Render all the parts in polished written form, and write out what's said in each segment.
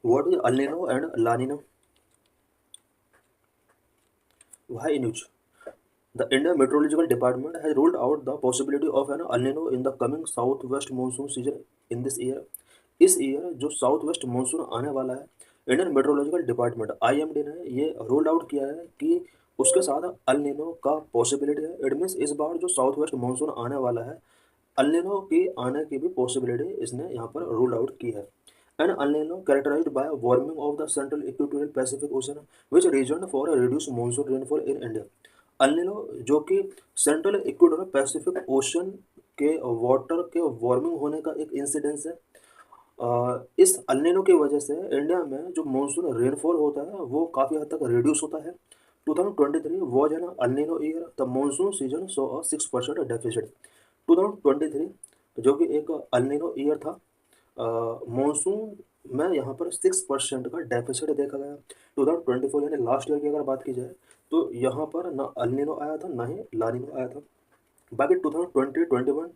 What is El Nino and La Nina? Why in which? The Indian Meteorological Department has ruled out the possibility of an El Nino in the coming southwest monsoon season in this year. इस year जो south west monsoon आने वाला है, Indian Meteorological department IMD ने ये rule out किया है कि उसके साथ अल नीनो का पॉसिबिलिटी है। इट मीन्स इस बार जो साउथ वेस्ट मानसून आने वाला है, अल नीनो की आने की भी पॉसिबिलिटी इसने यहाँ पर रूल आउट की है। And El Nino characterized by warming of the central equatorial Pacific Ocean which reason for reduce monsoon rainfall in India. El Nino जो कि सेंट्रल इक्वेटोरियल पैसिफिक ओशन के वाटर के वार्मिंग होने का एक इंसिडेंस है। इस अल नीनो की वजह से इंडिया में जो मानसून रेनफॉल होता है वो काफ़ी हद तक रिड्यूस होता है। 2023 was an El Nino year. The monsoon season saw a 6% deficit. 2023 जो कि एक अल नीनो ईयर था, मानसून में यहाँ पर 6% का डेफिसिट देखा गया। 2024 यानी लास्ट ईयर की अगर बात की जाए तो यहाँ पर ना अल नीनो आया था ना ही ला नीनो आया था। बाकी 2020-21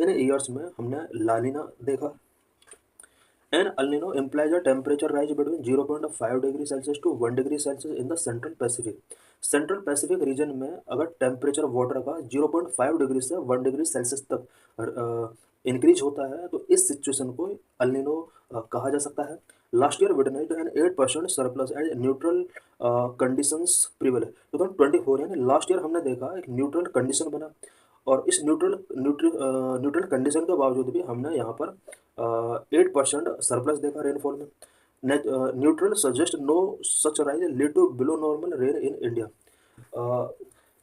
इन ईयर्स में हमने ला नीना देखा। An El Nino implies a temperature rise between 0.5 degree Celsius to 1 degree Celsius in the Central Pacific. Central Pacific region में अगर टेम्परेचर वाटर का 0.5 डिग्री से 1 डिग्री सेल्सियस तक इंक्रीज होता है तो इस सिचुएशन को अल नीनो कहा जा सकता है। Last year witnessed an 8% surplus and neutral conditions prevail. 2024 यानी लास्ट ईयर हमने देखा एक न्यूट्रल कंडीशन बना, और इस न्यूट्रल कंडीशन के बावजूद भी हमने यहाँ पर 8% सरप्लस देखा रेनफॉल में। Neutral suggest no such rise lead to below normal rain in India.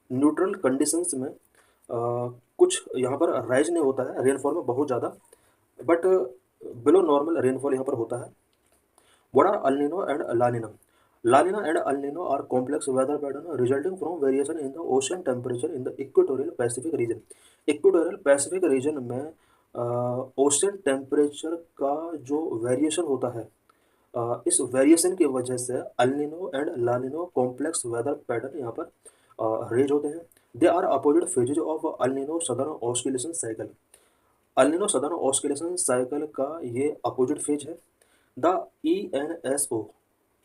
Neutral conditions में कुछ यहाँ पर राइज नहीं होता है रेनफॉल में बहुत ज़्यादा, बट बिलो नॉर्मल रेनफॉल यहाँ पर होता है। What are El Nino and La Nina? La Nina and El Nino are complex weather pattern resulting from variation in the ocean temperature in the equatorial Pacific region. Equatorial Pacific region में ocean temperature का जो variation होता है, इस variation की वजह से El Nino and La Nino complex weather pattern यहाँ पर रेज होते हैं। They are opposite phases of El Nino southern oscillation cycle. El Nino southern oscillation cycle का ये अपोजिट फेज है। The ENSO,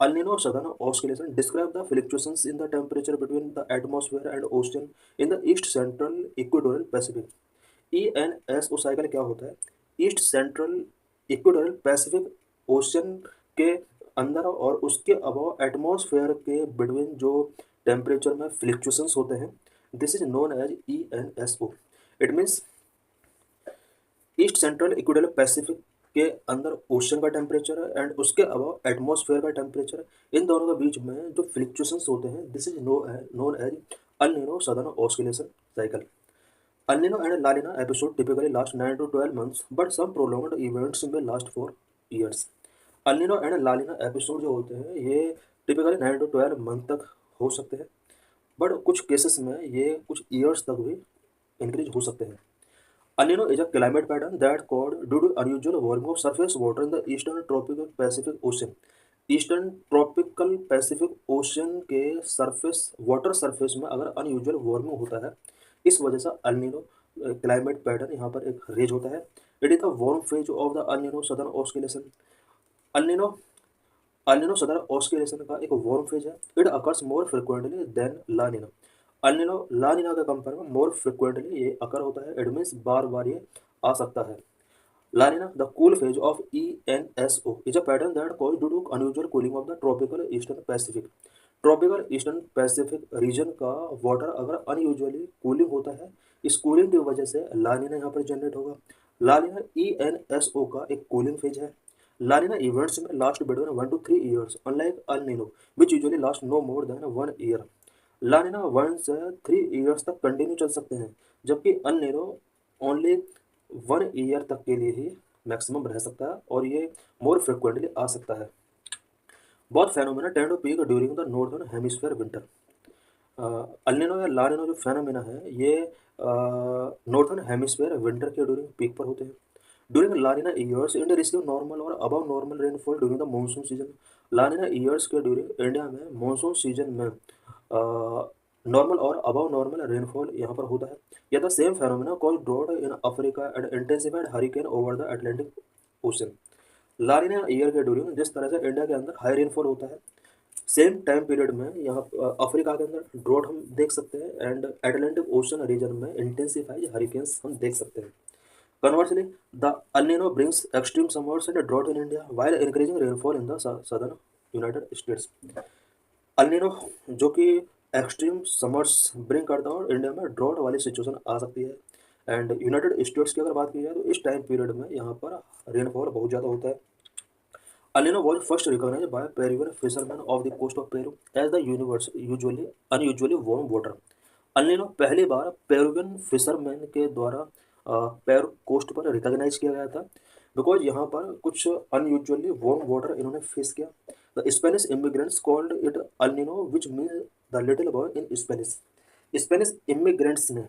El Nino Southern Oscillation, describe the fluctuations in the temperature between the atmosphere and ocean in the East Central Equatorial Pacific. ENSO cycle क्या होता है? East central equatorial Pacific Ocean के अंदर और उसके above atmosphere के between जो temperature में फ्लक्चुएशंस होते हैं, this is known as ENSO। It means east central equatorial Pacific के अंदर ओशन का टेम्परेचर एंड उसके अलावा एटमॉस्फेयर का टेम्परेचर, इन दोनों के बीच में जो फ्लक्चुएशंस होते हैं, this is known as El Nino southern oscillation cycle. El Nino and La Nina episode typically last 9 to 12 months, but some prolonged events में last 4 years। El Nino and La Nina episode जो होते हैं ये typically 9 to 12 month तक हो सकते हैं, but कुछ केसेस में ये कुछ ईयर्स तक भी इंक्रीज हो सकते हैं। El Nino is a climate pattern that occurred due to unusual warming of surface water in the eastern tropical Pacific Ocean. Eastern tropical Pacific Ocean के सरफेस वाटर सरफेस में अगर अनयूजुअल वार्मिंग होता है, इस वजह से अल नीनो क्लाइमेट पैटर्न यहाँ पर एक रेज होता है। It is the warm phase of the El Nino southern oscillation. El Nino El Nino southern oscillation का एक वार्म फेज है। It occurs more frequently than La Nina. El Nino La Nina के कंपेयर में more frequently ये अकर होता है। It means बार बार ये आ सकता है। La Nina, the cool phase of ENSO, is a pattern that caused due to unusual cooling of the tropical eastern Pacific. Tropical eastern Pacific region का water अगर unusually cooling होता है, इस कूलिंग की वजह से लानिना यहाँ पर जनरेट होगा। लानिना ENSO का एक कूलिंग फेज है। लानिना इवेंट्स में last between 1 to 3 years, unlike El Nino which usually last no more than 1 year। La Nina 1 से 3 years तक कंटिन्यू चल सकते हैं, जबकि अल नीनो ओनली 1 year तक के लिए ही मैक्सिमम रह सकता है और ये मोर फ्रिक्वेंटली आ सकता है। Both phenomena tend to peak during the northern hemisphere winter. El Nino या ला नीनो जो फेनोमेना है ये नॉर्दर्न हेमिस्फीयर विंटर के ड्यूरिंग पीक पर होते हैं। During La Nina years India receive normal और above normal rainfall during the monsoon season. La Nina years के ड्यूरिंग इंडिया में मानसून सीजन में नॉर्मल और अबव नॉर्मल रेनफॉल यहाँ पर होता है। या the same phenomena called drought in Africa and intensified hurricane over the Atlantic Ocean. La Nina year के ड्यूरिंग जिस तरह से इंडिया के अंदर हाई रेनफॉल होता है, सेम टाइम पीरियड में यहाँ अफ्रीका के अंदर ड्रॉट हम देख सकते हैं एंड एटलांटिक ओशन रीजन में इंटेंसिफाइड हरिकेन्स हम देख सकते हैं। Conversely the El Nino brings extreme summers and drought in India while increasing rainfall in the southern United States. El Nino जो कि एक्सट्रीम समर्स ब्रिंग करता है और इंडिया में ड्रॉट वाली सिचुएशन आ सकती है। एंड यूनाइटेड स्टेट्स की अगर बात की जाए तो इस टाइम पीरियड में यहाँ पर रेनफॉल बहुत ज़्यादा होता है। El Nino was first recognized by Peruvian fishermen off the coast of Peru as the unusually warm water. El Nino पहली बार पेरुवियन फिशरमैन के द्वारा पेरू कोस्ट पर रिकॉग्नाइज किया गया था बिकॉज यहाँ पर कुछ अनयूजुअली वार्म वाटर इन्होंने फेस किया। The Spanish immigrants called it all Nino which means the little boy in Spanish. Spanish immigrants ने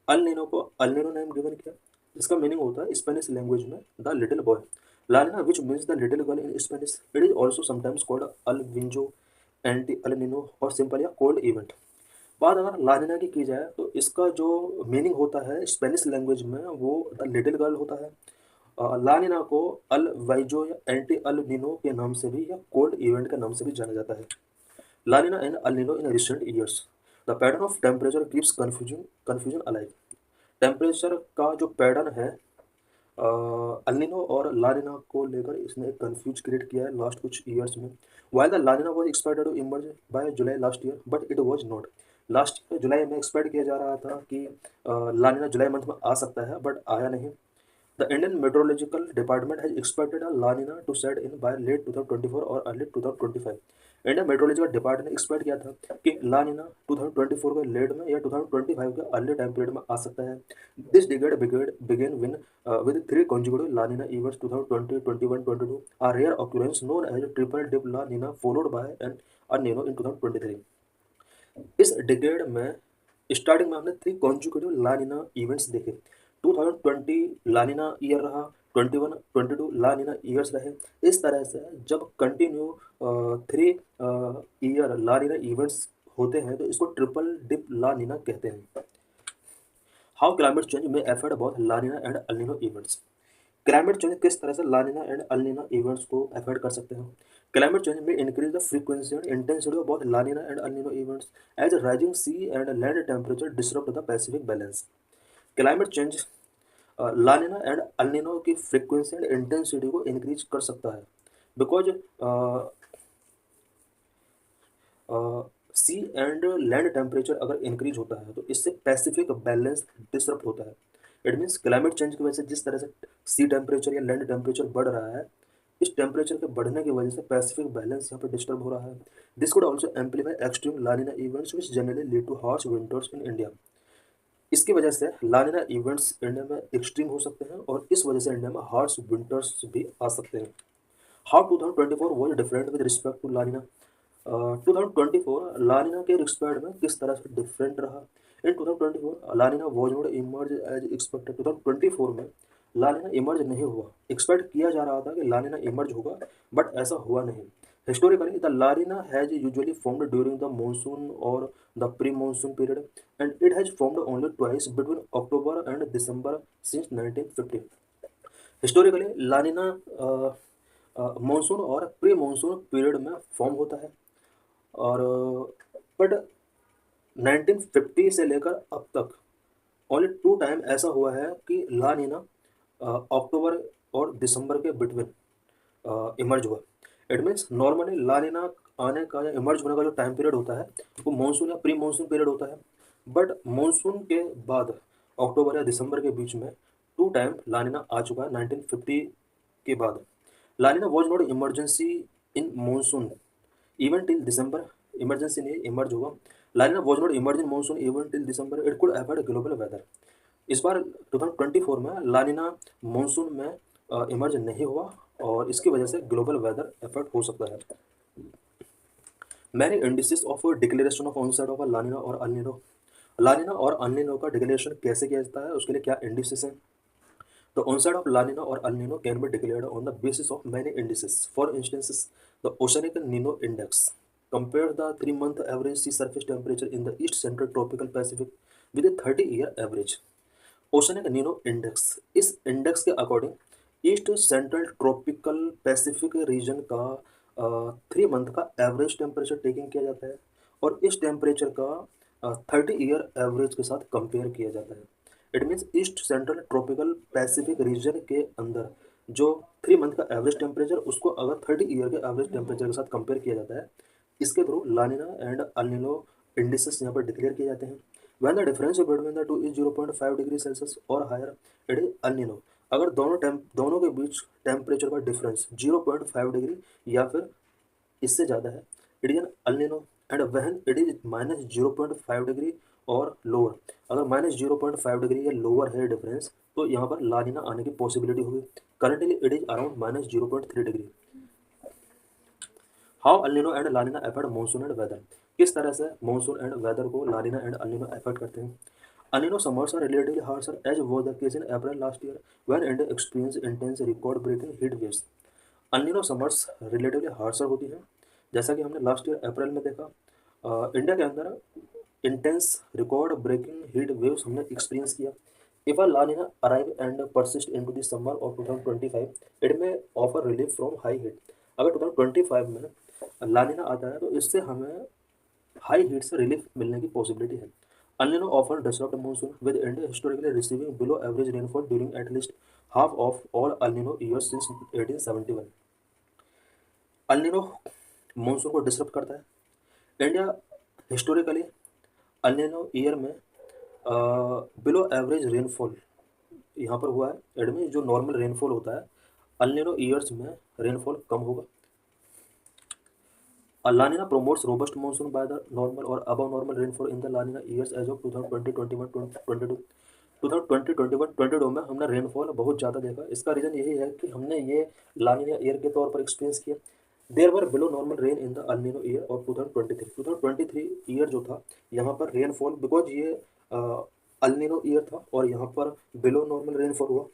अल नीनो को अल नीनो नेम गिवन किया जिसका मीनिंग होता है स्पेनिश लैंग्वेज में the little boy. La Nina, which means the little girl in Spanish, it is also sometimes called El Vinjo, anti-El Nino और simple या cold event. बात अगर लानिना की जाए तो इसका जो मीनिंग होता है स्पेनिश लैंग्वेज में वो द लिटिल गर्ल होता है। लानिना को अल वाइजो या एंटी अल निनो के नाम से भी या कोल्ड इवेंट के नाम से भी जाना जाता है। लानिना एंड अल निनो in recent years the pattern of temperature keeps confusion alive. Temperature का जो पैटर्न है अल नीनो और ला नीना को लेकर इसने एक कन्फ्यूज क्रिएट किया है लास्ट कुछ ईयर्स में। While the La Nina was expected to emerge by July last year but it was not. Last year जुलाई में एक्सपेक्ट किया जा रहा था कि ला नीना जुलाई मंथ में आ सकता है बट आया नहीं। The Indian Meteorological Department has expected a La Nina to set in by late 2024 और अर्ली 2025। इंडियन मेट्रोलॉजिकल डिपार्टमेंट ने एक्सपेक्ट किया था कि ला नीना 2024 के लेट में या 2025 के अर्ली टाइम पीरियड में आ सकता है। This decade began with three consecutive La Nina events 2020, 21, 22, a rare occurrence known as triple dip La Nina followed by an El Nino in 2023। इस डिकेड में स्टार्टिंग में हमने थ्री कॉन्जिक्यूटिव ला Nina events देखे। 2020 ला Neena year रहा, 21, 22 ला Nina years रहे। इस तरह से जब कंटिन्यू थ्री ईयर ला नीना इवेंट्स होते हैं तो इसको ट्रिपल डिप ला नीना कहते हैं। How climate change may effect about La Nina and El Nino events. Climate change किस तरह से La Nina and El Nina events को अफेक्ट कर सकते हैं। Climate change may increase the frequency and intensity of both La Nina and El Nino events as rising sea and land temperature disturb the Pacific balance. Climate change La Nina and El Nino की frequency and intensity को increase कर सकता है because sea and land temperature अगर increase होता है तो इससे पैसिफिक बैलेंस डिस्टर्ब होता है। इट मीन्स क्लाइमेट चेंज की वजह से जिस तरह से सी टेम्परेचर या लैंड टेम्परेचर बढ़ रहा है इस टेम्परेचर के बढ़ने की वजह से पैसिफिक बैलेंस यहाँ पर डिस्टर्ब हो रहा है। This could also amplify extreme La Nina events which generally lead to harsh winters in India. इसकी वजह से ला नीना इवेंट्स इंडिया में एक्सट्रीम हो सकते हैं और इस वजह से इंडिया में हार्श विंटर्स भी आ सकते हैं। How 2024 was different with respect to La Nina. 2024 La Nina के रिस्पेक्ट में किस तरह से डिफरेंट रहा। In 2024 La Nina was not emerge as expected. 2024 में ला नीना इमर्ज नहीं हुआ। एक्सपेक्ट किया जा रहा था कि ला नीना इमर्ज होगा बट ऐसा हुआ नहीं। Historically the La Nina has usually formed during the monsoon और the pre monsoon period and it has formed only twice between October and December since 1950। Historically La Nina monsoon और pre monsoon period में form होता है और but 1950 से लेकर अब तक ओनली 2 टाइम ऐसा हुआ है कि ला नीना अक्टूबर और दिसंबर के बिटवीन इमर्ज हुआ। इट मीन्स नॉर्मली ला नीना आने का या इमर्ज होने का जो टाइम पीरियड होता है वो मानसून या प्री मानसून पीरियड होता है बट मानसून के बाद अक्टूबर या दिसंबर के बीच में 2 टाइम ला नीना आ चुका है 1950 के बाद। La Nina was not emergency in monsoon even till December. Emergency नहीं इमर्ज होगा। La Nina was not emerge in monsoon even till December it could affect global weather. इस बार 2024 में ला नीना मानसून में इमर्ज नहीं हुआ और इसकी वजह से ग्लोबल वेदर इफेक्ट हो सकता है। Many indices of declaration of onset of La Nina और अल नीनो। ला नीना और अल नीनो का डिक्लेरेशन कैसे किया जाता है उसके लिए क्या इंडिसेस हैं। The onset of La Nina or El Nino can be declared on the basis of many indices. For instance, the Oceanic Nino Index. Compare the 3-month average sea surface temperature in the East Central Tropical Pacific with a 30-year average. Oceanic Nino Index. इस index के according east central tropical Pacific region का 3 month का average temperature taking किया जाता है और इस temperature का 30 ईयर एवरेज के साथ कंपेयर किया जाता है। It means east central tropical Pacific region के अंदर जो 3 मंथ का एवरेज टेम्परेचर उसको अगर 30 ईयर के एवरेज टेम्परेचर के साथ कंपेयर किया जाता है, इसके थ्रू लानिना एंड अल्निनो इंडिसेस यहाँ पर डिक्लेयर किए जाते हैं। When the difference between the two is 0.5 degree Celsius और हायर, इट इज अल्निनो। अगर दोनों के बीच टेम्परेचर का डिफरेंस 0.5 डिग्री या फिर इससे ज़्यादा है, इट इज एन अल्निनो। एंड वहन इट इज -0.5 डिग्री और लोअर, अगर -0.5 डिग्री या लोअर है डिफरेंस, तो यहाँ पर लानिना आने की पॉसिबिलिटी होगी। Currently it is around -0.3 degree. How El Nino and La Nina affect monsoon and weather, किस तरह से मानसून एंड वेदर को लानिना एंड अल्निनो अफेक्ट करते हैं। अल्निनो summers are relatively harsher as was the case in April last year when India experienced intense record breaking heat waves. अल्निनो summers relatively harsher होती हैं, जैसा कि हमने लास्ट ईयर अप्रैल में देखा। इंडिया के अंदर intense record breaking heat waves हमने एक्सपीरियंस किया। If a La Nina arrive and persist into the summer of 2025, it may offer relief from high heat. अगर 2025 में लानिना आता है तो इससे हमें हाई हीट से रिलीफ मिलने की पॉसिबिलिटी है। अल्निनो often disrupt monsoon with India historically receiving below average rainfall during at least half of all अल्निनो years since 1871। अल्निनो monsoon को डिसरप्ट करता है। इंडिया हिस्टोरिकली अल्निनो ईयर में बिलो एवरेज रेनफॉल यहाँ पर हुआ है। इट मीन जो नॉर्मल रेनफॉल होता है अल्निनो ईयर्स में रेनफॉल कम होगा। लानिना promotes robust monsoon by the normal or above normal rainfall in the La Nina years as of 2020, 21, 22। 2020, 21, 22 में हमने रेनफॉल बहुत ज़्यादा देखा। इसका रीज़न यही है कि हमने ये लानिना ईयर के तौर पर एक्सपीरियंस किया। There were below normal rain in the El Nino year of 2023 year जो था, यहाँ पर रेनफॉल बिकॉज ये अल्निनो ईयर था और यहाँ पर बिलो नॉर्मल रेनफॉल हुआ।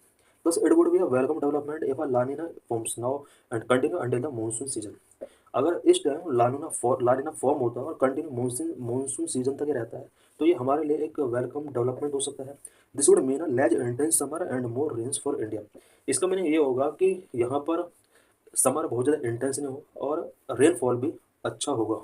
Thus, it would be a welcome development if a La Nina forms now and continue until the monsoon season। अगर इस टाइम लानिना फॉर्म होता है और कंटिन्यू मानसून सीजन तक ही रहता है, तो ये हमारे लिए एक वेलकम डेवलपमेंट हो सकता है। This would mean a less intense summer and more rains for India. इसका मीनिंग ये होगा कि यहाँ पर समर बहुत ज़्यादा इंटेंस नहीं हो और रेनफॉल भी अच्छा होगा।